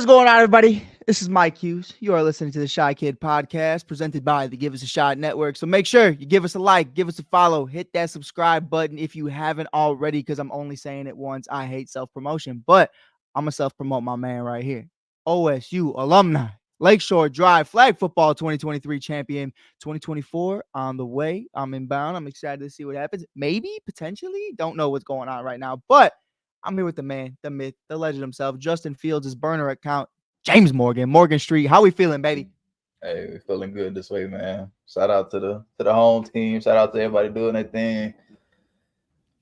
What's going on, everybody? This is Mike Hughes. You are listening to the Shy Kid podcast presented by the Give Us a Shot Network. So make sure you give us a like, give us a follow, hit that subscribe button if you haven't already, because I'm only saying it once. I hate self-promotion, but I'm going to self-promote my man right here. OSU alumni, Lakeshore Drive Flag Football 2023 champion, 2024 on the way. I'm inbound. I'm excited to see what happens. Maybe, potentially, don't know what's going on right now, but I'm here with the man, the myth, the legend himself, Justin Fields' burner account, James Morgan Street. How we feeling, baby? Hey, we feeling good this way, man. Shout out to the home team. Shout out to everybody doing their thing.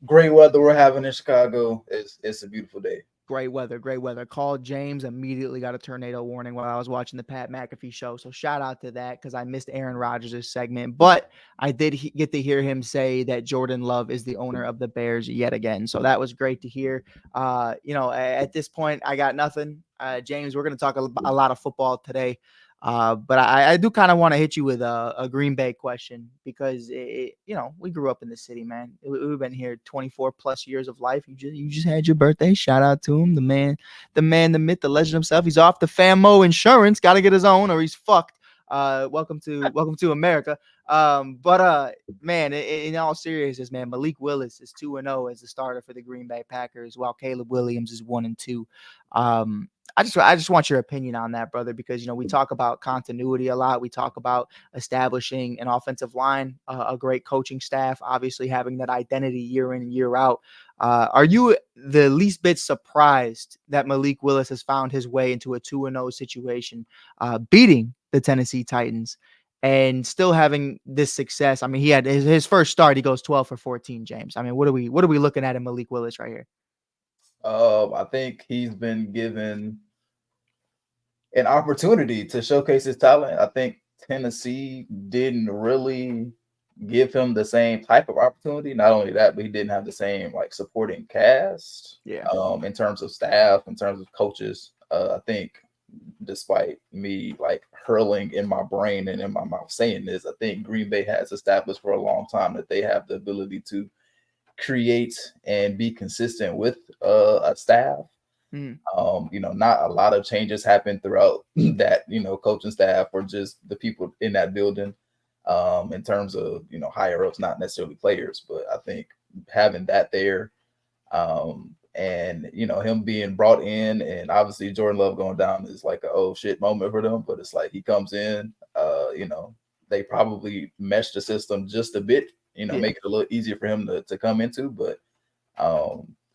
Great weather we're having in Chicago. It's a beautiful day. Great weather. Called James, immediately got a tornado warning while I was watching the Pat McAfee show. So shout out to that, because I missed Aaron Rodgers' segment. But I did get to hear him say that Jordan Love is the owner of the Bears yet again. So that was great to hear. At this point, I got nothing. James, we're going to talk a lot of football today. But I do kind of want to hit you with a Green Bay question, because we grew up in the city, man. We've been here 24 plus years of life. You just had your birthday. Shout out to him, the man, the myth, the legend himself. He's off the Famo insurance. Got to get his own, or he's fucked. Welcome to America. Man, in all seriousness, man, Malik Willis is 2-0 as the starter for the Green Bay Packers, while Caleb Williams is 1-2. I just want your opinion on that, brother, because, we talk about continuity a lot. We talk about establishing an offensive line, a great coaching staff, obviously having that identity year in and year out. Are you the least bit surprised that Malik Willis has found his way into a 2-0 situation, beating the Tennessee Titans and still having this success? I mean, he had his first start. He goes 12 for 14, James. I mean, what are we looking at in Malik Willis right here? I think he's been given an opportunity to showcase his talent. I think Tennessee didn't really give him the same type of opportunity. Not only that, but he didn't have the same supporting cast. Yeah. In terms of staff, in terms of coaches. I think despite me hurling in my brain and in my mouth saying this, I think Green Bay has established for a long time that they have the ability to create and be consistent with a staff. Not a lot of changes happen throughout that, coaching staff or just the people in that building, in terms of, higher ups, not necessarily players, but I think having that there, and him being brought in, and obviously Jordan Love going down is like a oh shit moment for them, but it's like he comes in, they probably mesh the system just a bit, make it a little easier for him to come into, but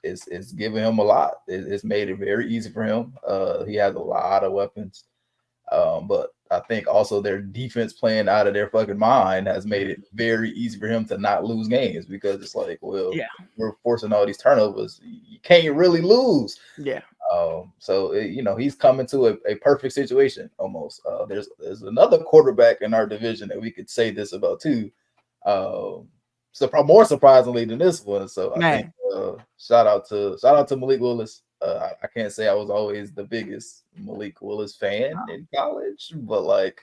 it's giving him a lot. It's made it very easy for him. He has a lot of weapons, but I think also their defense playing out of their fucking mind has made it very easy for him to not lose games, because it's like, well, we're forcing all these turnovers. You can't really lose. Yeah. So he's coming to a perfect situation almost. There's another quarterback in our division that we could say this about too. So more surprisingly than this one. So I think shout out to Malik Willis. I can't say I was always the biggest Malik Willis fan in college, but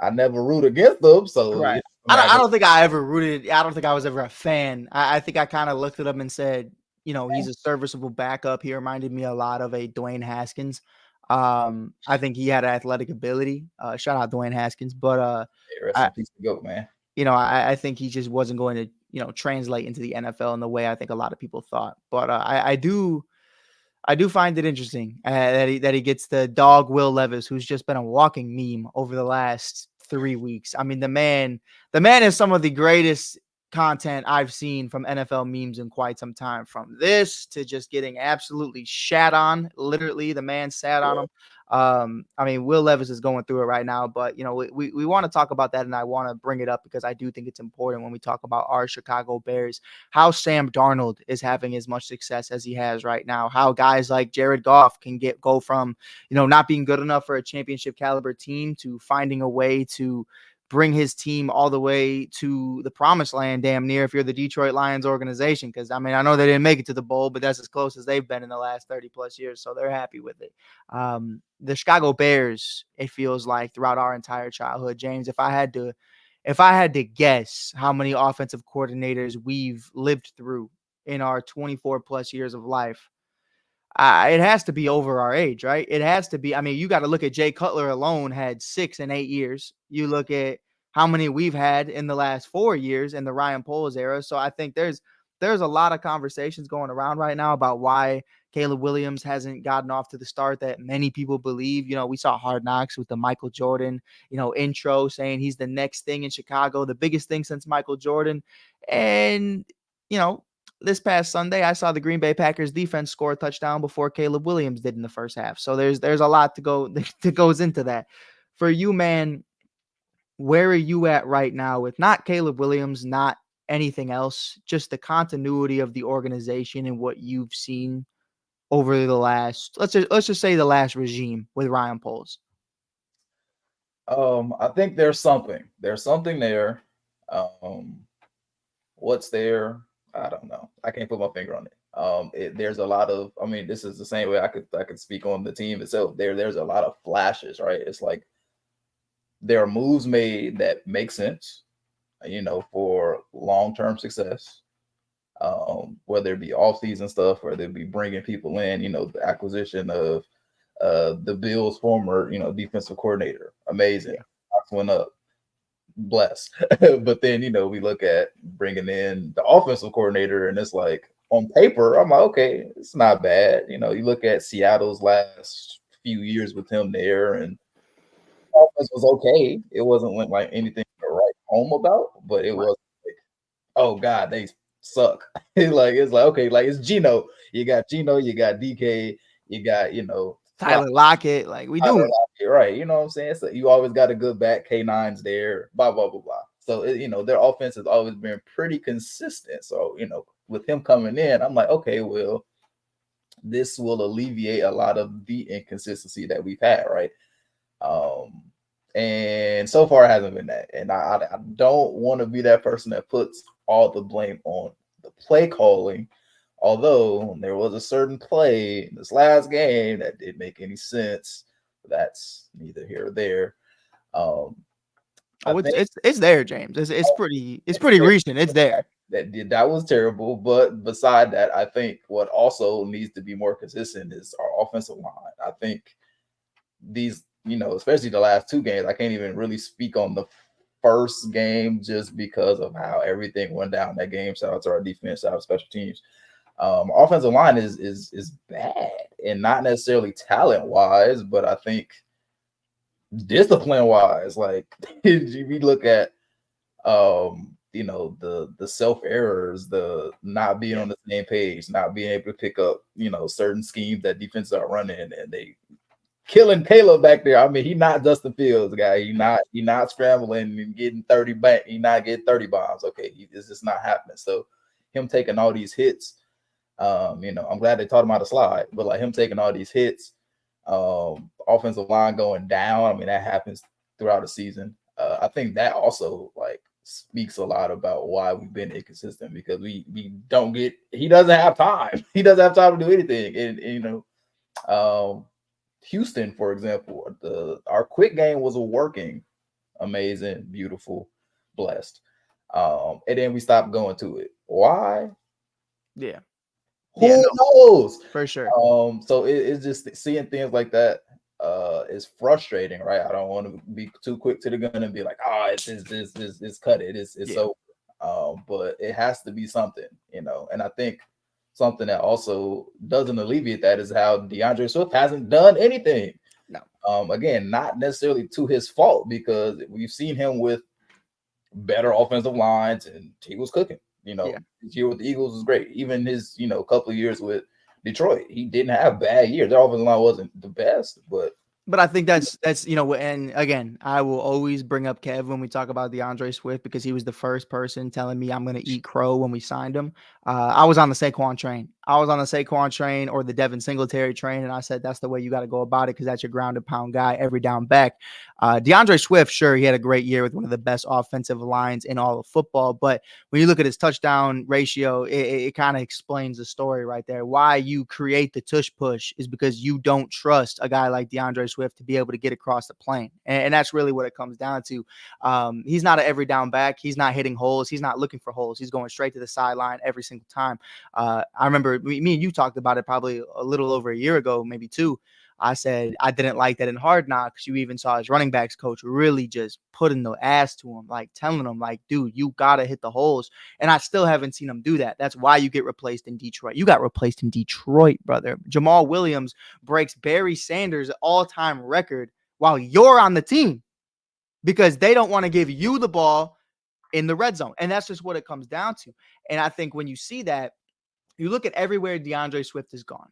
I never root against them. So right. I don't think I ever rooted. I don't think I was ever a fan. I think I kind of looked at him and said, he's a serviceable backup. He reminded me a lot of a Dwayne Haskins. I think he had athletic ability. Shout out Dwayne Haskins, but rest in peace to go, man. I think he just wasn't going to, translate into the NFL in the way I think a lot of people thought. But I do find it interesting that he gets the dog Will Levis, who's just been a walking meme over the last 3 weeks. I mean, the man is some of the greatest content I've seen from NFL memes in quite some time. From this to just getting absolutely shat on, literally, the man sat on him. I mean, Will Levis is going through it right now, but we want to talk about that, and I want to bring it up because I do think it's important when we talk about our Chicago Bears, how Sam Darnold is having as much success as he has right now, how guys like Jared Goff can go from, not being good enough for a championship caliber team to finding a way to bring his team all the way to the promised land, damn near, if you're the Detroit Lions organization. Because, I mean, I know they didn't make it to the bowl, but that's as close as they've been in the last 30 plus years. So they're happy with it. The Chicago Bears, it feels like throughout our entire childhood, James, if I had to guess how many offensive coordinators we've lived through in our 24 plus years of life, It has to be over our age, right? It has to be. I mean, you got to look at Jay Cutler alone had 6 and 8 years. You look at how many we've had in the last 4 years in the Ryan Poles era. So I think there's a lot of conversations going around right now about why Caleb Williams hasn't gotten off to the start that many people believe. You know, we saw Hard Knocks with the Michael Jordan, intro saying he's the next thing in Chicago, the biggest thing since Michael Jordan. And, you know, this past Sunday, I saw the Green Bay Packers defense score a touchdown before Caleb Williams did in the first half. So there's a lot to go that goes into that. For you, man, where are you at right now with not Caleb Williams, not anything else, just the continuity of the organization and what you've seen over the last, let's just say the last regime with Ryan Poles? I think there's something. There's something there. What's there? I don't know. I can't put my finger on it. There's a lot of. I mean, this is the same way I could speak on the team itself. There's a lot of flashes, right? It's like there are moves made that make sense, for long-term success. Whether it be off-season stuff, whether it be bringing people in, the acquisition of the Bills' former, defensive coordinator, amazing. Stocks went up, blessed. But then, we look at bringing in the offensive coordinator, and it's like on paper, I'm like, okay, it's not bad. You look at Seattle's last few years with him there, and offense was okay. It wasn't like anything to write home about, but it was like, oh God, they suck. It's like okay, like it's Gino. You got Gino, you got DK, you got Tyler Lockett, like we do it right. You know what I'm saying? So you always got a good back. K9's there. Blah blah blah blah. So their offense has always been pretty consistent. So with him coming in, I'm like, okay, well, this will alleviate a lot of the inconsistency that we've had, right? And so far it hasn't been that. And I don't want to be that person that puts all the blame on the play calling. Although there was a certain play in this last game that didn't make any sense. That's neither here or there. It's there, James. It's pretty recent. It's there. That was terrible. But beside that, I think what also needs to be more consistent is our offensive line. I think these, especially the last 2 games, I can't even really speak on the first game just because of how everything went down that game. Shout out to our defense, shout out to special teams. Offensive line is bad, and not necessarily talent wise, but I think discipline wise. Like we look at the self errors, the not being on the same page, not being able to pick up certain schemes that defenses are running, and they killing Caleb back there. I mean, he not Justin Fields guy. He not scrambling and getting 30 back. He not getting 30 bombs. Okay, it's just not happening. So him taking all these hits. I'm glad they taught him how to slide, but like him taking all these hits, offensive line going down. I mean, that happens throughout the season. I think that also like speaks a lot about why we've been inconsistent, because we don't get. He doesn't have time. He doesn't have time to do anything. And Houston, for example, our quick game was working, amazing, beautiful, blessed. And then we stopped going to it. Why? Yeah. Who knows? For sure. So it's just seeing things like that is frustrating, right? I don't want to be too quick to the gun and be like, it's cut it. It's so but it has to be something, and I think something that also doesn't alleviate that is how DeAndre Swift hasn't done anything. No. Again, not necessarily to his fault, because we've seen him with better offensive lines and he was cooking. His year with the Eagles was great. Even his, couple of years with Detroit, he didn't have bad years. Their offensive line wasn't the best, but I think that's and again, I will always bring up Kev when we talk about DeAndre Swift, because he was the first person telling me I'm going to eat crow when we signed him. I was on the Saquon train. Or the Devin Singletary train, and I said that's the way you got to go about it, because that's your grounded pound guy every down back. DeAndre Swift, sure, he had a great year with one of the best offensive lines in all of football, but when you look at his touchdown ratio, it kind of explains the story right there. Why you create the tush push is because you don't trust a guy like DeAndre Swift to be able to get across the plane. And that's really what it comes down to. He's not an every down back. He's not hitting holes. He's not looking for holes. He's going straight to the sideline every single time. I remember remember me and you talked about it probably a little over a year ago, maybe 2. I said I didn't like that in Hard Knocks. You even saw his running backs coach really just putting the ass to him, like telling him, like, dude, you gotta hit the holes. And I still haven't seen him do that. That's why you get replaced in Detroit. You got replaced in Detroit, brother. Jamal Williams breaks Barry Sanders' all-time record while you're on the team because they don't want to give you the ball in the red zone. And that's just what it comes down to. And I think when you see that, you look at everywhere DeAndre Swift has gone,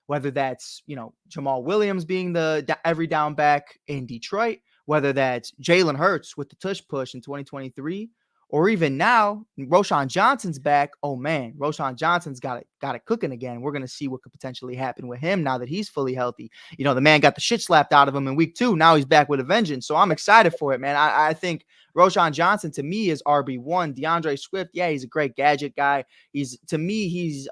whether that's, Jamal Williams being the every down back in Detroit, whether that's Jalen Hurts with the tush push in 2023, or even now, Roschon Johnson's back. Oh man, Roschon Johnson's got it cooking again. We're gonna see what could potentially happen with him now that he's fully healthy. The man got the shit slapped out of him in week 2. Now he's back with a vengeance. So I'm excited for it, man. I think Roschon Johnson to me is RB1. DeAndre Swift, yeah, he's a great gadget guy. He's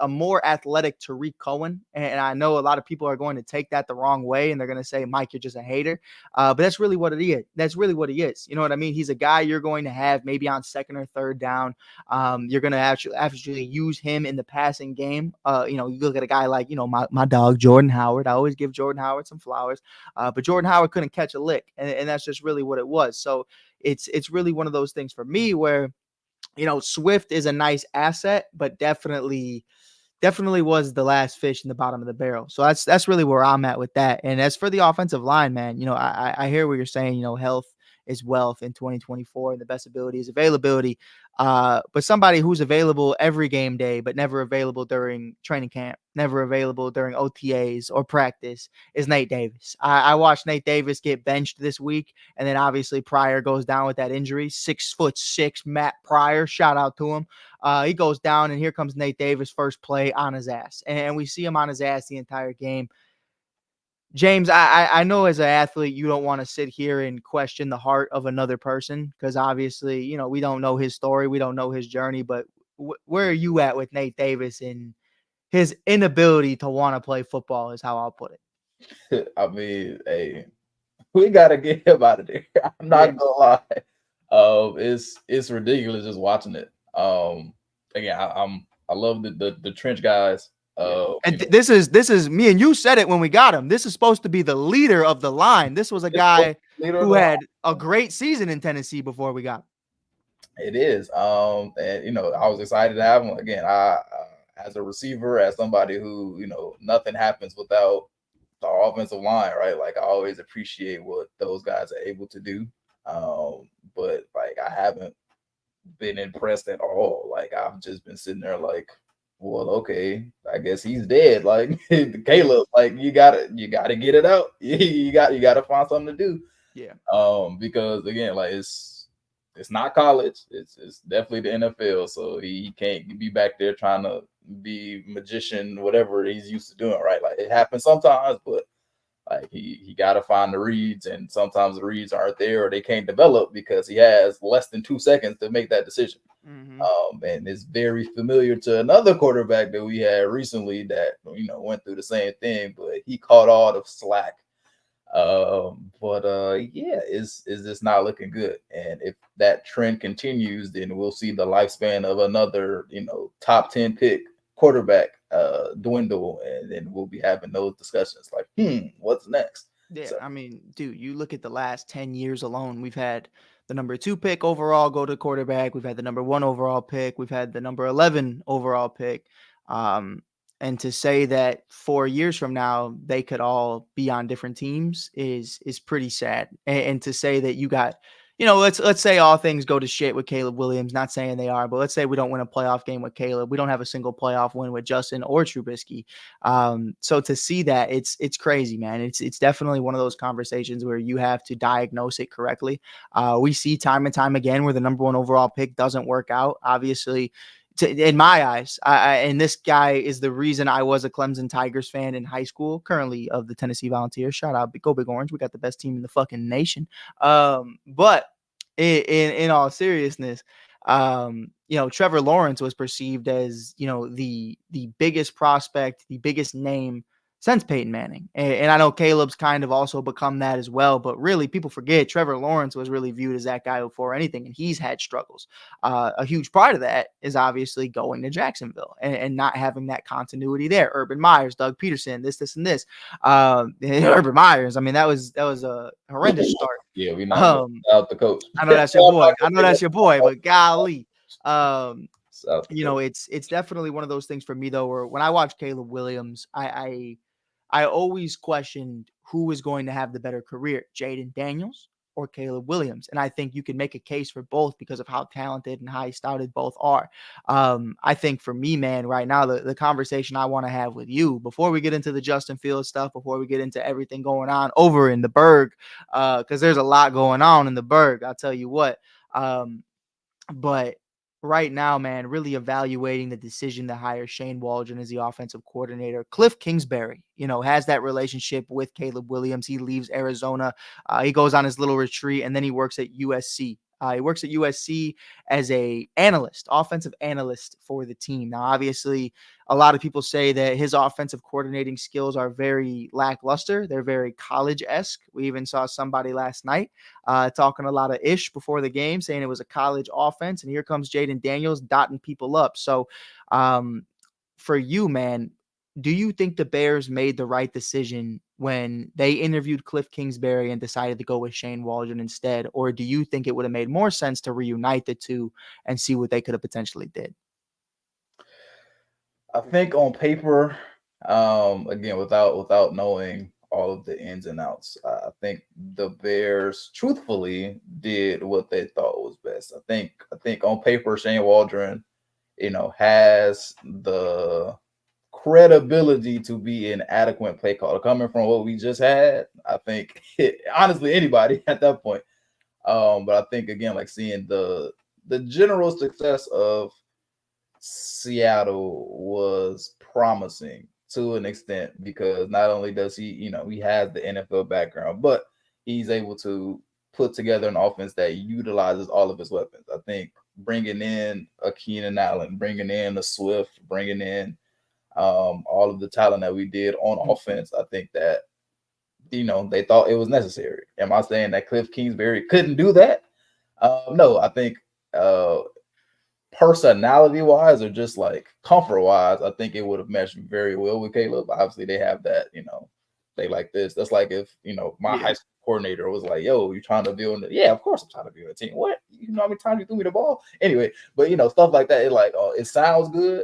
a more athletic Tariq Cohen. And I know a lot of people are going to take that the wrong way and they're going to say, Mike, you're just a hater. But that's really what it is. That's really what he is. You know what I mean? He's a guy you're going to have maybe on second or third down. You're going to actually use him in the passing game. You look at a guy like, my dog, Jordan Howard. I always give Jordan Howard some flowers. But Jordan Howard couldn't catch a lick. And that's just really what it was. So it's really one of those things for me where, Swift is a nice asset, but definitely was the last fish in the bottom of the barrel. So that's really where I'm at with that. And as for the offensive line, man, I hear what you're saying, health is wealth in 2024 and the best ability is availability. But somebody who's available every game day, but never available during training camp, never available during OTAs or practice is Nate Davis. I watched Nate Davis get benched this week. And then obviously Pryor goes down with that injury. 6'6" Matt Pryor, shout out to him. He goes down and here comes Nate Davis first play on his ass. And we see him on his ass the entire game. James, I know as an athlete, you don't want to sit here and question the heart of another person because obviously, we don't know his story. We don't know his journey. But where are you at with Nate Davis and his inability to want to play football is how I'll put it. I mean, hey, we got to get him out of there. I'm not going to lie. It's ridiculous just watching it. Again, I love the trench guys. And this is me and you said it when we got him. This is supposed to be the leader of the line. This was a guy who had a great season in Tennessee before we got him. It is. And I was excited to have him again. I as a receiver, as somebody who, nothing happens without the offensive line, right? Like I always appreciate what those guys are able to do. But like I haven't been impressed at all. Like I've just been sitting there like, well, okay, I guess he's dead. Like Caleb, like you gotta get it out. You gotta find something to do. Yeah. Because again, like it's not college. It's definitely the NFL. So he can't be back there trying to be magician, whatever he's used to doing, right? Like it happens sometimes, but like he got to find the reads, and sometimes the reads aren't there or they can't develop because he has less than 2 seconds to make that decision. Mm-hmm. And it's very familiar to another quarterback that we had recently that went through the same thing, but he caught all the slack. Yeah, is this not looking good? And if that trend continues, then we'll see the lifespan of another top 10 pick quarterback dwindle, and then we'll be having those discussions like, what's next? Yeah, so, I mean, dude, you look at the last 10 years alone, we've had the number 2 pick overall go to quarterback. We've had the number 1 overall pick. We've had the number 11 overall pick. And to say that 4 years from now, they could all be on different teams is pretty sad. And to say that you got, let's say all things go to shit with Caleb Williams, not saying they are, but let's say we don't win a playoff game with Caleb. We don't have a single playoff win with Justin or Trubisky. So to see that, it's crazy, man. It's definitely one of those conversations where you have to diagnose it correctly. We see time and time again where the number 1 overall pick doesn't work out. Obviously, in my eyes, and this guy is the reason I was a Clemson Tigers fan in high school, currently of the Tennessee Volunteers. Shout out, go Big Orange. We got the best team in the fucking nation. But in all seriousness, Trevor Lawrence was perceived as, the biggest prospect, the biggest name since Peyton Manning. And I know Caleb's kind of also become that as well, but really people forget Trevor Lawrence was really viewed as that guy before anything, and he's had struggles. A huge part of that is obviously going to Jacksonville and not having that continuity there. Urban Myers, Doug Peterson, this, and this. Urban Myers, I mean, that was a horrendous start. Yeah, we not out the coach. I know that's your boy. But golly. It's definitely one of those things for me though, where when I watch Caleb Williams, I always questioned who was going to have the better career, Jayden Daniels or Caleb Williams. And I think you can make a case for both because of how talented and high stouted both are. I think for me, man, right now, the conversation I want to have with you before we get into the Justin Fields stuff, before we get into everything going on over in the Berg, because there's a lot going on in the Berg, I'll tell you what. But right now, man, really evaluating the decision to hire Shane Waldron as the offensive coordinator. Kliff Kingsbury, has that relationship with Caleb Williams. He leaves Arizona. He goes on his little retreat, and then he works at USC. He works at USC as a offensive analyst for the team. Now, obviously, a lot of people say that his offensive coordinating skills are very lackluster. They're very college-esque. We even saw somebody last night talking a lot of ish before the game, saying it was a college offense. And here comes Jayden Daniels dotting people up. So for you, man, do you think the Bears made the right decision when they interviewed Kliff Kingsbury and decided to go with Shane Waldron instead? Or do you think it would have made more sense to reunite the two and see what they could have potentially did? I think on paper, again, without knowing all of the ins and outs, I think the Bears truthfully did what they thought was best. I think on paper, Shane Waldron, has the credibility to be an adequate play caller coming from what we just had. I think honestly anybody at that point. But I think again, like seeing the general success of Seattle was promising to an extent because not only does he has the NFL background, but he's able to put together an offense that utilizes all of his weapons. I think bringing in a Keenan Allen, bringing in a Swift, bringing in all of the talent that we did on offense, I think that they thought it was necessary. Am I saying that Kliff Kingsbury couldn't do that? No, I think personality wise or just like comfort wise, I think it would have meshed very well with Caleb. Obviously, they have that, they like this. That's like if my high school coordinator was like, "Yo, you trying to build?" Yeah, of course I'm trying to build a team. What? You know how many times you threw me the ball? Anyway, but stuff like that. It like, it sounds good.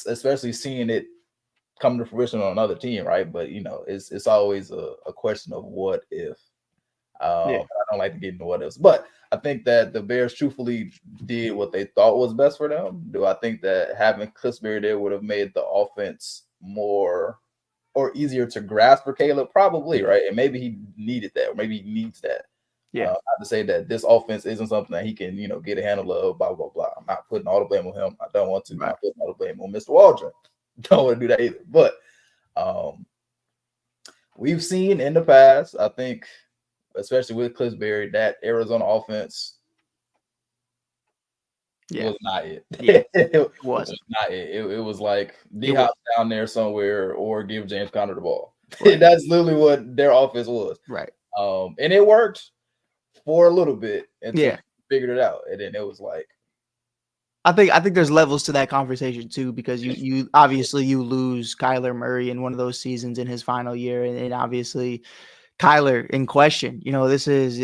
Especially seeing it come to fruition on another team, right? But it's always a question of what if. I don't like to get into what else, but I think that the Bears truthfully did what they thought was best for them. Do I think that having Kingsbury there would have made the offense more or easier to grasp for Caleb? Probably, right? And maybe he needed that, or maybe he needs that. Yeah. Not to say that this offense isn't something that he can, get a handle of, blah, blah, blah. I'm not putting all the blame on him. I don't want to. Right. I'm not putting all the blame on Mr. Waldron. Don't want to do that either. But we've seen in the past, I think, especially with Kingsbury, that Arizona offense was not it. Yeah, it was not it. It was like D-Hop down there somewhere or give James Conner the ball. Right. That's literally what their offense was. Right. And it worked for a little bit until they figured it out. And then it was like, I think there's levels to that conversation too, because you obviously you lose Kyler Murray in one of those seasons in his final year, and obviously Kyler in question. This is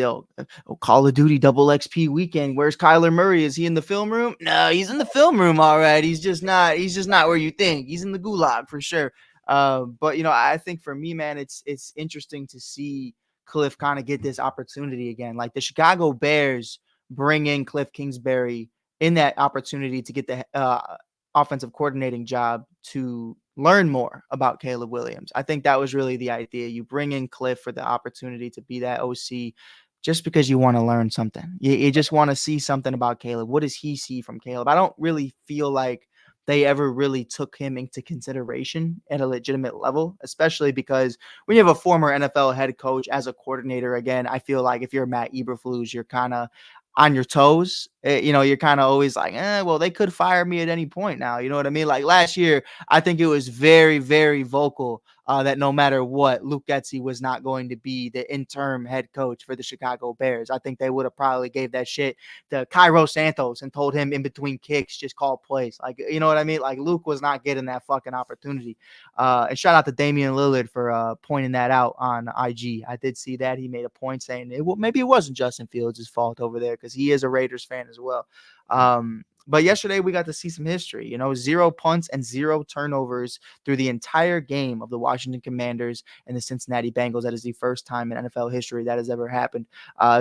Call of Duty double XP weekend. Where's Kyler Murray? Is he in the film room? No, he's in the film room. All right, he's just not where you think. He's in the gulag for sure. But I think for me, man, it's interesting to see Kliff kind of get this opportunity again. Like the Chicago Bears bring in Kliff Kingsbury in that opportunity to get the offensive coordinating job to learn more about Caleb Williams. I think that was really the idea. You bring in Kliff for the opportunity to be that OC just because you want to learn something. You just want to see something about Caleb. What does he see from Caleb? I don't really feel like they ever really took him into consideration at a legitimate level, especially because when you have a former NFL head coach as a coordinator, again, I feel like if you're Matt Eberflus, you're kind of on your toes. You're kind of always like, well, they could fire me at any point now. You know what I mean? Like last year, I think it was very, very vocal that no matter what, Luke Getsy was not going to be the interim head coach for the Chicago Bears. I think they would have probably gave that shit to Cairo Santos and told him in between kicks, just call plays. Like, you know what I mean? Like Luke was not getting that fucking opportunity. And shout out to Damian Lillard for pointing that out on IG. I did see that. He made a point saying maybe it wasn't Justin Fields' fault over there because he is a Raiders fan as well. But yesterday we got to see some history, 0 punts and 0 turnovers through the entire game of the Washington Commanders and the Cincinnati Bengals. That is the first time in NFL history that has ever happened.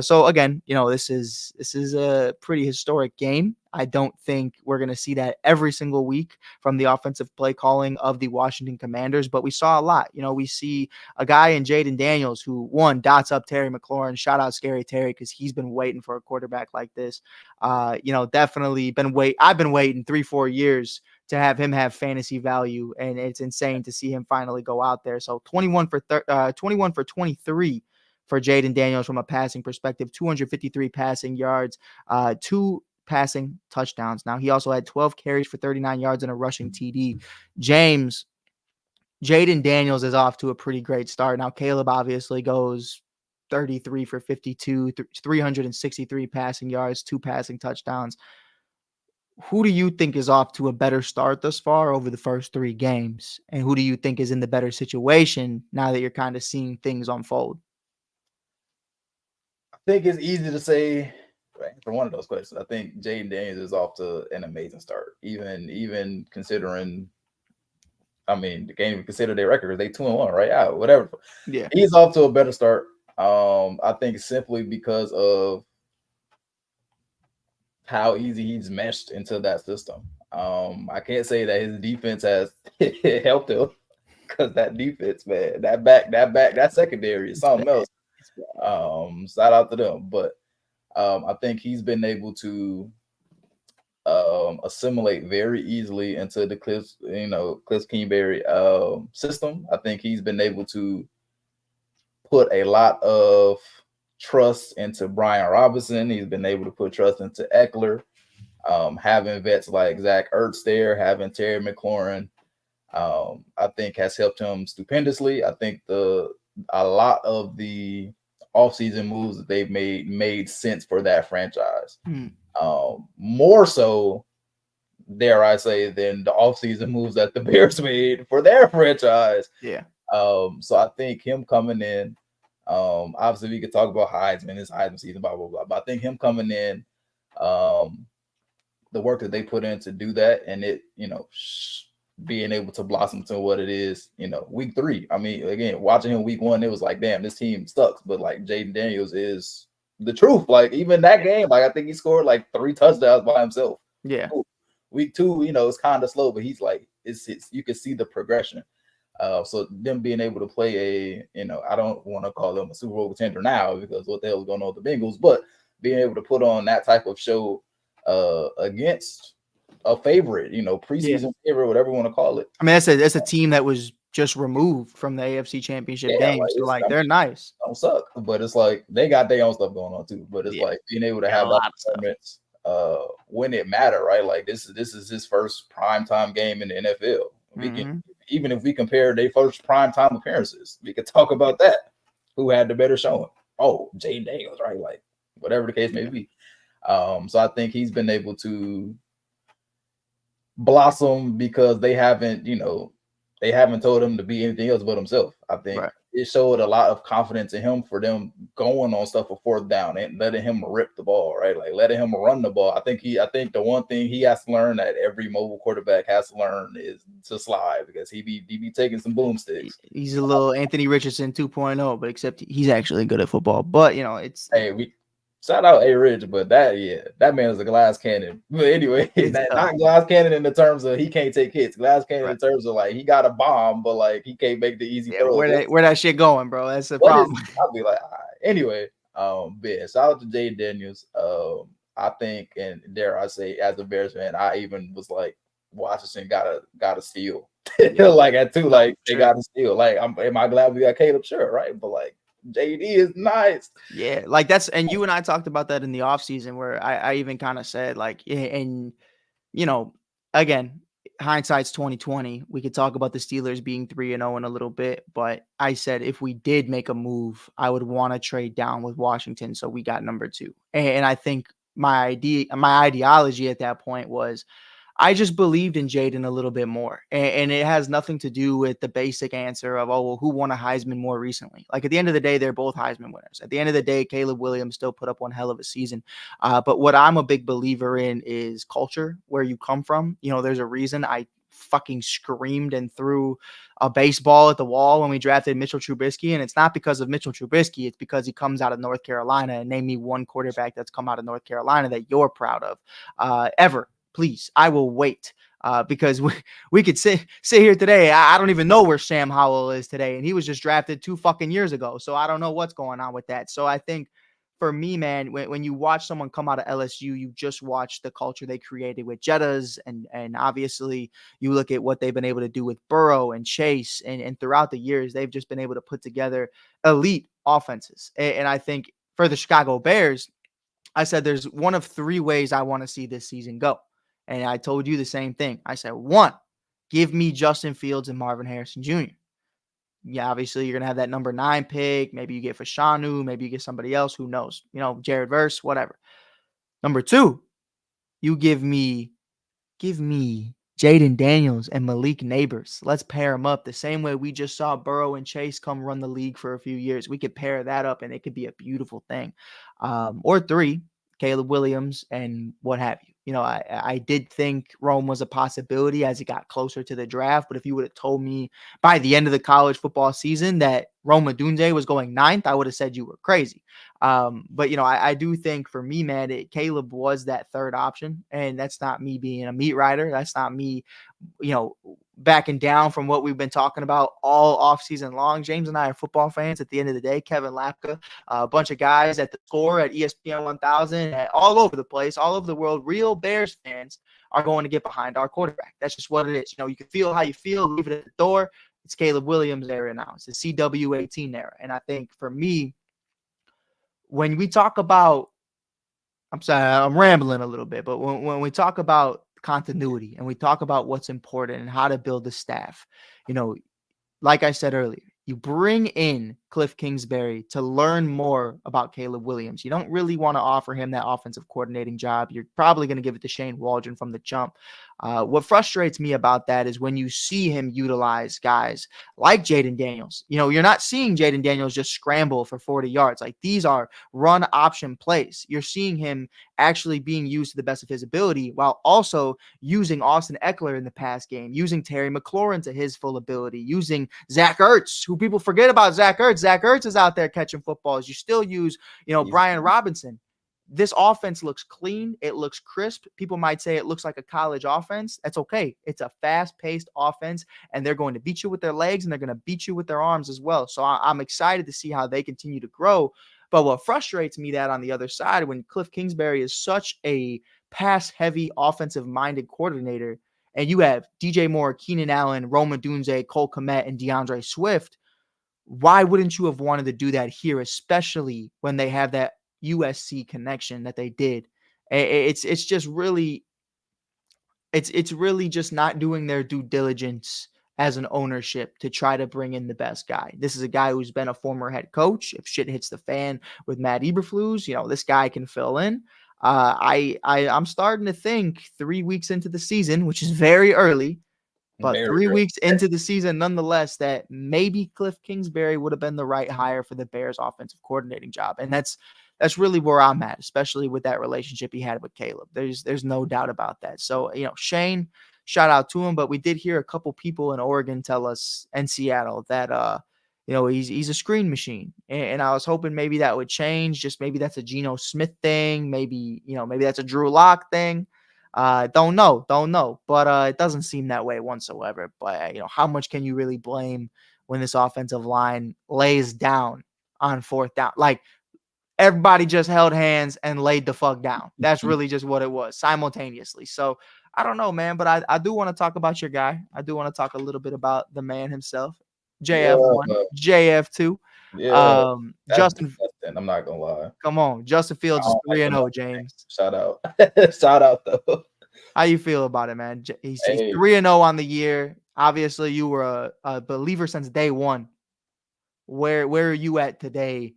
So again, this is a pretty historic game. I don't think we're going to see that every single week from the offensive play calling of the Washington Commanders, but we saw a lot. We see a guy in Jayden Daniels who, one, dots up Terry McLaurin. Shout out Scary Terry because he's been waiting for a quarterback like this. Definitely I've been waiting 3-4 years to have him have fantasy value, and it's insane to see him finally go out there. So 21 for 23 for Jayden Daniels from a passing perspective, 253 passing yards, 2 passing touchdowns. Now, he also had 12 carries for 39 yards and a rushing TD. Jayden Daniels is off to a pretty great start. Now, Caleb obviously goes 33 for 52, 363 passing yards, 2 passing touchdowns. Who do you think is off to a better start thus far over the first 3 games? And who do you think is in the better situation now that you're kind of seeing things unfold? I think it's easy to say for one of those questions. I think Jayden Daniels is off to an amazing start, even considering. I mean, they can't even consider their record. They 2-1, right? Out, whatever. Yeah, he's off to a better start. I think simply because of how easy he's meshed into that system. I can't say that his defense has helped him because that defense, man, that secondary is something else. Shout out to them, but I think he's been able to assimilate very easily into the Kliff Kingsbury system. I think he's been able to put a lot of trust into Brian Robinson. He's been able to put trust into Eckler. Having vets like Zach Ertz there, having Terry McLaurin, I think has helped him stupendously. I think a lot of the offseason moves that they've made sense for that franchise. More so, dare I say, than the offseason moves that the Bears made for their franchise. Yeah. So I think him coming in, obviously we could talk about Heisman, his Heisman season, blah, blah, blah. But I think him coming in, the work that they put in to do that, and it, being able to blossom to what it is, week 3. I mean, again, watching him week 1, it was like, damn, this team sucks. But like Jayden Daniels is the truth. Like even that game, like I think he scored like 3 touchdowns by himself. Yeah. Week 2, it's kind of slow, but he's like, it's you can see the progression. So them being able to play I don't want to call them a Super Bowl contender now because what the hell is going on with the Bengals, but being able to put on that type of show against a favorite, preseason favorite, whatever you want to call it. I mean, that's a team that was just removed from the AFC Championship game. So they're nice. Don't suck, but it's like they got their own stuff going on too. But it's like being able to have that performance when it mattered, right? Like this is his first primetime game in the NFL. We can, even if we compare their first primetime appearances, we could talk about that. Who had the better showing? Oh, Jayden Daniels, right? Like whatever the case may be. So I think he's been able to blossom because they haven't told him to be anything else but himself. I think it showed a lot of confidence in him for them going on stuff for 4th down and letting him rip the ball, right? Like letting him run the ball. I think the one thing he has to learn that every mobile quarterback has to learn is to slide because he be taking some boomsticks. He's a little Anthony Richardson 2.0, but except he's actually good at football. But it's shout out A Ridge, but that man is a glass cannon. But anyway, not glass cannon in the terms of he can't take hits. Glass cannon in terms of like he got a bomb, but like he can't make the easy throw. Where that shit going, bro? That's the problem. I'll be like, all right. Anyway, shout out to Jayden Daniels. I think, and dare I say, as a Bears fan, I even was like, Washington gotta steal. Like at 2, like they gotta steal. Like, am I glad we got Caleb? Sure, right? But like JD is nice. Yeah, like that's, and you and I talked about that in the offseason where I even kind of said like, and you know, again, hindsight's 2020. We could talk about the Steelers being 3-0 in a little bit, but I said if we did make a move, I would want to trade down with Washington, so we got number 2. And I think my ideology at that point was I just believed in Jayden a little bit more. And it has nothing to do with the basic answer of, oh, well, who won a Heisman more recently? Like at the end of the day, they're both Heisman winners. At the end of the day, Caleb Williams still put up one hell of a season. But what I'm a big believer in is culture, where you come from. You know, there's a reason I fucking screamed and threw a baseball at the wall when we drafted Mitchell Trubisky. And it's not because of Mitchell Trubisky. It's because he comes out of North Carolina. And name me one quarterback that's come out of North Carolina that you're proud of ever. Please, I will wait because we could sit here today. I don't even know where Sam Howell is today. And he was just drafted 2 fucking years ago. So I don't know what's going on with that. So I think for me, man, when you watch someone come out of LSU, you just watch the culture they created with Jettas. And obviously you look at what they've been able to do with Burrow and Chase. And throughout the years, they've just been able to put together elite offenses. And I think for the Chicago Bears, I said there's one of 3 ways I want to see this season go. And I told you the same thing. I said, 1, give me Justin Fields and Marvin Harrison Jr. Yeah, obviously you're going to have that number 9 pick. Maybe you get Fashanu. Maybe you get somebody else. Who knows? You know, Jared Verse, whatever. Number 2, you give me Jayden Daniels and Malik Neighbors. Let's pair them up the same way we just saw Burrow and Chase come run the league for a few years. We could pair that up and it could be a beautiful thing. Or 3, Caleb Williams and what have you. You know, I did think Rome was a possibility as it got closer to the draft. But if you would have told me by the end of the college football season that Rome Odunze was going 9th, I would have said you were crazy. But, you know, I do think for me, man, Caleb was that 3rd option. And that's not me being a meat writer. That's not me, you know, backing down from what we've been talking about all offseason long. James and I are football fans at the end of the day. Kevin Lapka, a bunch of guys at the Score, at ESPN 1000, all over the place, all over the world. Real Bears fans are going to get behind our quarterback. That's just what it is. You know, you can feel how you feel, leave it at the door. It's Caleb Williams era now. It's the CW18 era. And I think for me, when we talk about, I'm sorry, I'm rambling a little bit, but when we talk about continuity and we talk about what's important and how to build the staff, you know, like I said earlier, you bring in Kliff Kingsbury to learn more about Caleb Williams. You don't really want to offer him that offensive coordinating job. You're probably going to give it to Shane Waldron from the jump. What frustrates me about that is when you see him utilize guys like Jayden Daniels. You know, you're not seeing Jayden Daniels just scramble for 40 yards. Like these are run option plays. You're seeing him actually being used to the best of his ability while also using Austin Eckler in the pass game, using Terry McLaurin to his full ability, using Zach Ertz, who people forget about Zach Ertz. Zach Ertz is out there catching footballs. You still use, you know, Brian Robinson. This offense looks clean. It looks crisp. People might say it looks like a college offense. That's okay. It's a fast-paced offense, and they're going to beat you with their legs, and they're going to beat you with their arms as well. So I'm excited to see how they continue to grow. But what frustrates me that on the other side, when Kliff Kingsbury is such a pass-heavy, offensive-minded coordinator, and you have DJ Moore, Keenan Allen, Rome Odunze, Cole Kmet, and DeAndre Swift, why wouldn't you have wanted to do that here, especially when they have that USC connection that they did? It's just really, it's really just not doing their due diligence as an ownership to try to bring in the best guy. This is a guy who's been a former head coach. If shit hits the fan with Matt Eberflus, you know, this guy can fill in. I'm starting to think 3 weeks into the season, which is very early, but 3 weeks into the season, nonetheless, that maybe Kliff Kingsbury would have been the right hire for the Bears offensive coordinating job. And that's really where I'm at, especially with that relationship he had with Caleb. There's no doubt about that. So, you know, Shane, shout out to him. But we did hear a couple people in Oregon tell us, and Seattle, that you know, he's a screen machine. And I was hoping maybe that would change. Just maybe that's a Geno Smith thing. Maybe, you know, maybe that's a Drew Lock thing. Don't know. But it doesn't seem that way whatsoever. But, you know, how much can you really blame when this offensive line lays down on 4th down? Like, everybody just held hands and laid the fuck down. That's really just what it was simultaneously. So I don't know, man, but I do want to talk about your guy. I do want to talk a little bit about the man himself, JF1, JF2. Yeah, that's Justin, disgusting. I'm not gonna lie. come on. Justin I Fields is don't like 3-0, the James. shout out. Shout out though. How you feel about it, man? He's Hey, 3-0 on the year. Obviously, you were a believer since day one. Where are you at today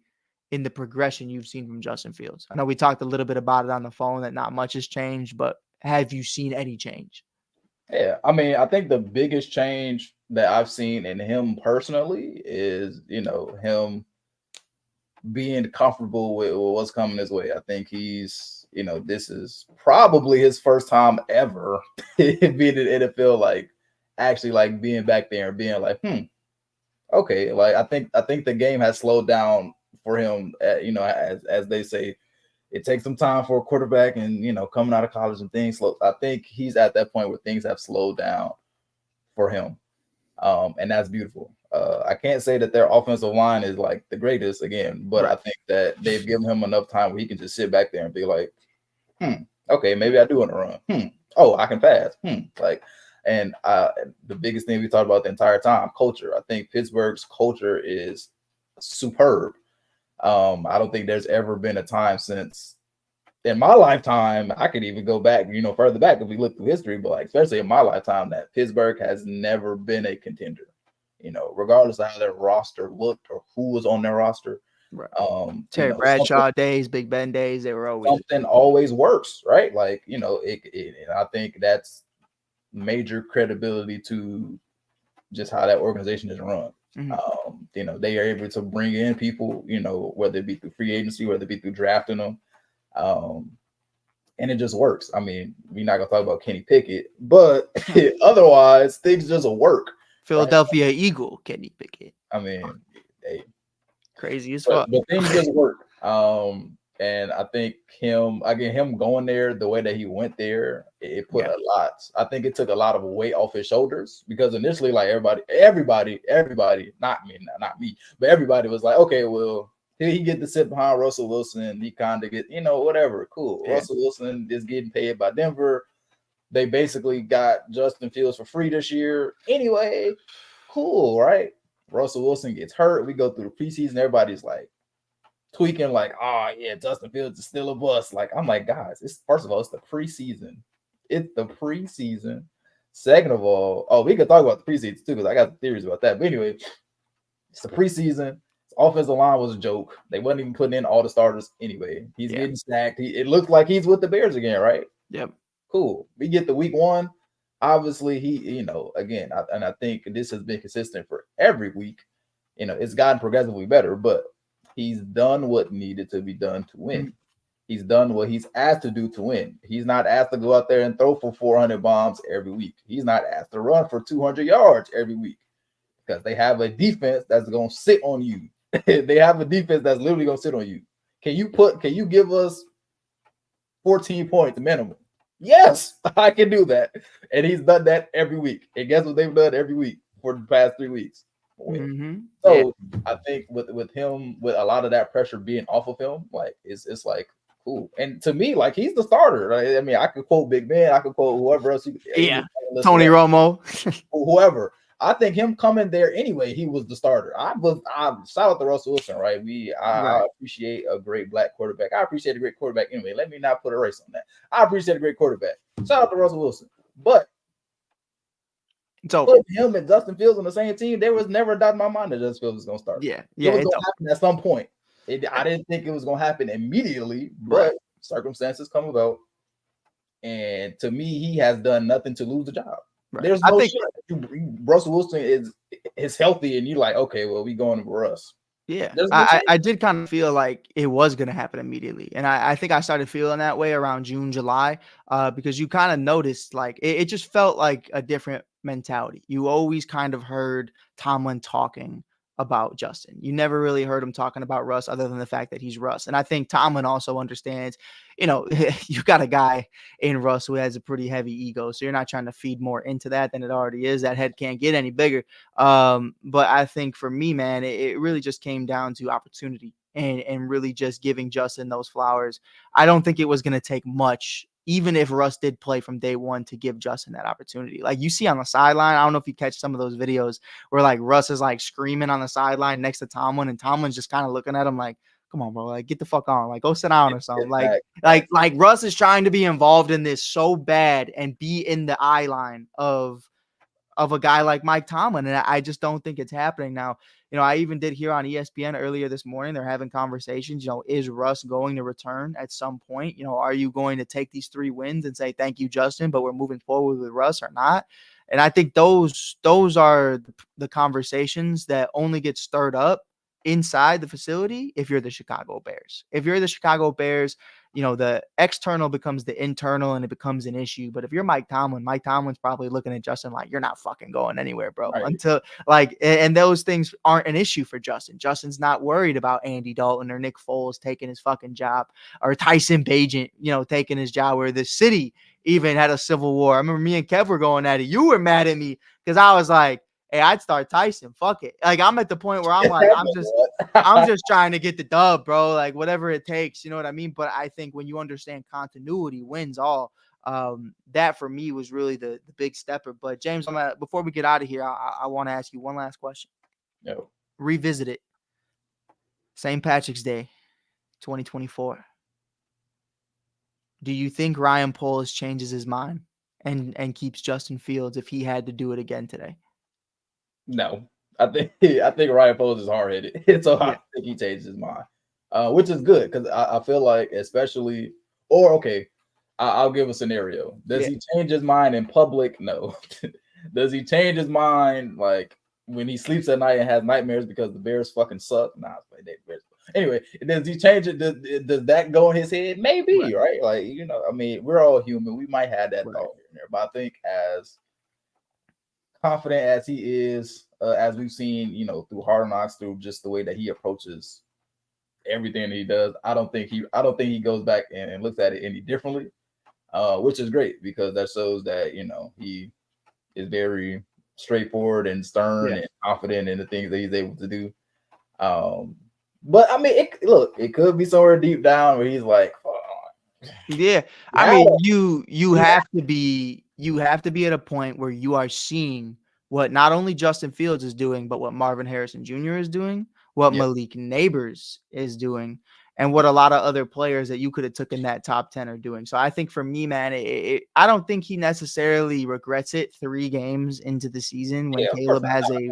in the progression you've seen from Justin Fields? I know we talked a little bit about it on the phone that not much has changed, but have you seen any change? yeah, I mean, I think the biggest change that I've seen in him personally is, him being comfortable with what's coming his way. I think this is probably his first time ever being in the NFL, like actually like being back there and being like, okay. Like I think the game has slowed down for him. As they say, it takes some time for a quarterback, and coming out of college and things. So I think he's at that point where things have slowed down for him, and that's beautiful. I can't say that their offensive line is like the greatest again, but I think that they've given him enough time where he can just sit back there and be like, okay, maybe I do want to run. Oh, I can pass. And the biggest thing we talked about the entire time, culture. I think Pittsburgh's culture is superb. I don't think there's ever been a time since in my lifetime, I could even go back, further back if we look through history, but like especially in my lifetime, that Pittsburgh has never been a contender. Regardless of how their roster looked or who was on their roster. Right. Terry Bradshaw days, Big Ben days, they were always something always works, right? Like, I think that's major credibility to just how that organization is run. They are able to bring in people, whether it be through free agency, whether it be through drafting them. And it just works. I mean, we're not gonna talk about Kenny Pickett, but otherwise things just work. Philadelphia Eagle, Kenny Pickett. I mean, crazy as fuck. But things just work. And I think him going there the way that he went there, it put a lot. I think it took a lot of weight off his shoulders because initially, like everybody, not me, but everybody was like, okay, well, he get to sit behind Russell Wilson. He kind of get, whatever, cool. Yeah. Russell Wilson is getting paid by Denver. They basically got Justin Fields for free this year. Anyway, cool, right? Russell Wilson gets hurt. We go through the preseason. Everybody's like tweaking, like, oh yeah, Justin Fields is still a bust. Like, I'm like, guys, first of all, it's the preseason. It's the preseason. Second of all, we could talk about the preseason too, because I got theories about that. But anyway, it's the preseason. Offensive line was a joke. They wasn't even putting in all the starters anyway. He's getting stacked. It looked like he's with the Bears again, right? Yep. Cool. We get to week one. Obviously, he, again, I think this has been consistent for every week. It's gotten progressively better, but he's done what needed to be done to win. Mm-hmm. He's done what he's asked to do to win. He's not asked to go out there and throw for 400 bombs every week. He's not asked to run for 200 yards every week because they have a defense that's going to sit on you. They have a defense that's literally going to sit on you. Can you give us 14 points minimum? Yes, I can do that. And he's done that every week. And guess what they've done every week for the past 3 weeks? Mm-hmm. So I think with him, with a lot of that pressure being off of him, like it's like cool. And to me, like he's the starter. I mean, I could quote Big Ben, I could quote whoever else. Tony Romo, whoever. I think him coming there anyway, he was the starter. I shout out to Russell Wilson, right? I appreciate a great black quarterback. I appreciate a great quarterback anyway. Let me not put a race on that. I appreciate a great quarterback. Shout out to Russell Wilson. But put him and Justin Fields on the same team, there was never a doubt in my mind that Justin Fields was going to start. Yeah. It was going to happen at some point. I didn't think it was going to happen immediately, but circumstances come about. And to me, he has done nothing to lose the job. Right. There's no Russell Wilson is healthy, and you're like, okay, well, we going for us. Yeah, I did kind of feel like it was going to happen immediately. And I think I started feeling that way around June, July, because you kind of noticed like it just felt like a different mentality. You always kind of heard Tomlin talking about Justin. You never really heard him talking about Russ other than the fact that he's Russ. And I think Tomlin also understands, you got a guy in Russ who has a pretty heavy ego. So you're not trying to feed more into that than it already is. That head can't get any bigger. But I think for me, man, it really just came down to opportunity and really just giving Justin those flowers. I don't think it was going to take much even if Russ did play from day one, to give Justin that opportunity. Like you see on the sideline, I don't know if you catch some of those videos where like Russ is like screaming on the sideline next to Tomlin, and Tomlin's just kind of looking at him like, come on, bro, like get the fuck on, like go sit down or something. Like Russ is trying to be involved in this so bad and be in the eye line of a guy like Mike Tomlin. And I just don't think it's happening now. I even did hear on ESPN earlier this morning, they're having conversations, is Russ going to return at some point? Are you going to take these 3 wins and say, thank you, Justin, but we're moving forward with Russ or not? And I think those are the conversations that only get stirred up inside the facility if you're the Chicago Bears. If you're the Chicago Bears, the external becomes the internal and it becomes an issue. But if you're Mike Tomlin's probably looking at Justin like, you're not fucking going anywhere, bro. Right. Until and those things aren't an issue for Justin. Justin's not worried about Andy Dalton or Nick Foles taking his fucking job, or Tyson Bagent, taking his job, where the city even had a civil war. I remember me and Kev were going at it. You were mad at me because I was like, hey, I'd start Tyson. Fuck it. Like, I'm at the point where I'm like, I'm just trying to get the dub, bro. Like, whatever it takes. You know what I mean? But I think when you understand continuity wins all, that for me was really the big stepper. But James, before we get out of here, I want to ask you one last question. No. Revisit it. St. Patrick's Day, 2024. Do you think Ryan Poles changes his mind and keeps Justin Fields if he had to do it again today? No, I think Ryan Poles is hard headed, so I think he changed his mind, which is good because I feel like, especially, I'll give a scenario. Does he change his mind in public? No. Does he change his mind like when he sleeps at night and has nightmares because the Bears fucking suck? Nah, anyway, does he change it? Does that go in his head? Maybe, right? Like, I mean, we're all human. We might have that thought in there, but I think as confident as he is, as we've seen, through Hard Knocks, through just the way that he approaches everything that he does, I don't think he goes back and looks at it any differently, which is great because that shows that he is very straightforward and stern and confident in the things that he's able to do. But I mean, it could be somewhere deep down where he's like, I mean, you have to be at a point where you are seeing what not only Justin Fields is doing, but what Marvin Harrison Jr. is doing, what Malik Neighbors is doing, and what a lot of other players that you could have took in that top 10 are doing. So I think for me, man, I don't think he necessarily regrets it 3 games into the season when Caleb has a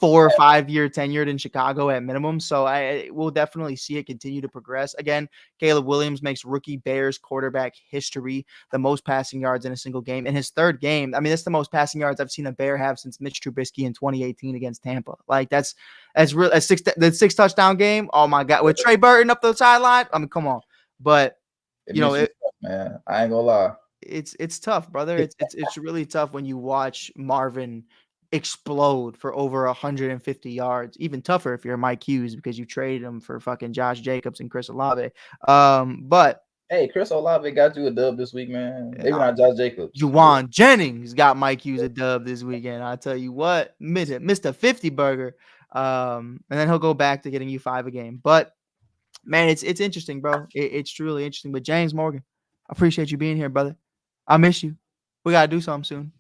4 or 5 year tenured in Chicago at minimum. So I will definitely see it continue to progress. Again, Caleb Williams makes rookie Bears quarterback history, the most passing yards in a single game. In his 3rd game, I mean, that's the most passing yards I've seen a Bear have since Mitch Trubisky in 2018 against Tampa. Like that's real. The 6 touchdown game. Oh my God. With Trey Burton up the sideline. I mean, come on. But man, I ain't gonna lie. It's tough, brother. It's really tough when you watch Marvin explode for over 150 yards. Even tougher if you're Mike Hughes because you traded him for fucking Josh Jacobs and Chris Olave. But hey, Chris Olave got you a dub this week, man. Maybe not Josh Jacobs. Juwan Jennings got Mike Hughes a dub this weekend. I tell you what, Mr. 50 burger. And then he'll go back to getting you 5 a game. But man, it's interesting, bro. It's truly interesting. But James Morgan, I appreciate you being here, brother. I miss you. We gotta do something soon.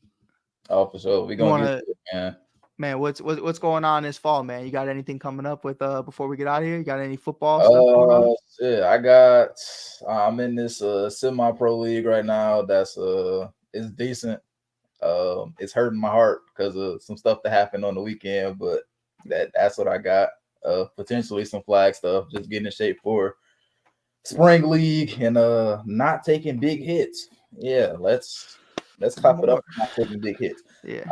Oh, for sure. We're gonna get it, man. Man, what's going on this fall, man? You got anything coming up with before we get out of here? You got any football stuff going on? I'm in this semi-pro league right now that's it's decent. It's hurting my heart because of some stuff that happened on the weekend, but that's what I got. Potentially some flag stuff, just getting in shape for spring league and not taking big hits. Yeah, let's clap it up for not taking big hits. Yeah.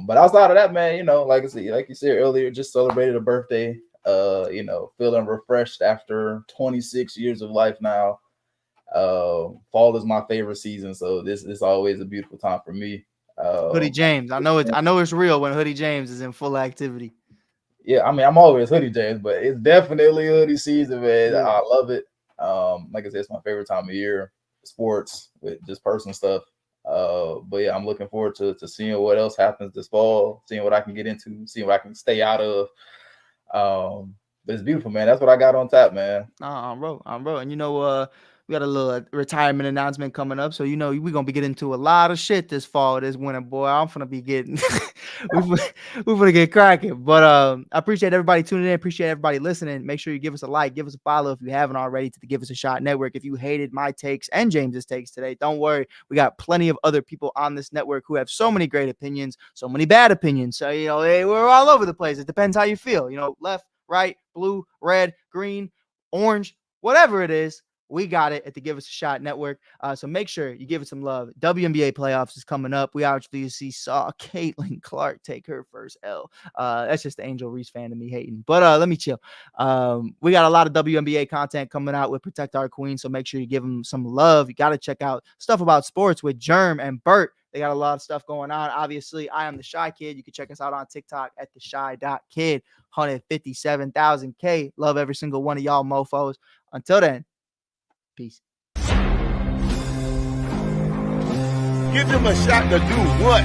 But outside of that, man, like you said earlier, just celebrated a birthday. Feeling refreshed after 26 years of life now. Fall is my favorite season, so this is always a beautiful time for me. Hoodie James, I know it's real when Hoodie James is in full activity. Yeah, I mean, I'm always Hoodie James, but it's definitely hoodie season, man. Yeah. I love it. Like I said, it's my favorite time of year. Sports with just personal stuff. But yeah, I'm looking forward to seeing what else happens this fall, seeing what I can get into, seeing what I can stay out of. But it's beautiful, man. That's what I got on tap, man. I'm bro. And We got a little retirement announcement coming up. So, we're going to be getting into a lot of shit this fall, this winter, boy. I'm going to be getting, we're going to get cracking. But I appreciate everybody tuning in. Appreciate everybody listening. Make sure you give us a like, give us a follow if you haven't already to the Give Us a Shot Network. If you hated my takes and James's takes today, don't worry. We got plenty of other people on this network who have so many great opinions, so many bad opinions. So, we're all over the place. It depends how you feel, left, right, blue, red, green, orange, whatever it is. We got it at the Give Us a Shot Network. So make sure you give it some love. WNBA playoffs is coming up. We obviously saw Caitlin Clark take her first L. That's just the Angel Reese fan of me hating. But let me chill. We got a lot of WNBA content coming out with Protect Our Queen. So make sure you give them some love. You got to check out stuff about sports with Germ and Bert. They got a lot of stuff going on. Obviously, I am the Shy Kid. You can check us out on TikTok at theshy.kid. 157,000K. Love every single one of y'all mofos. Until then. Peace. Give them a shot to do what?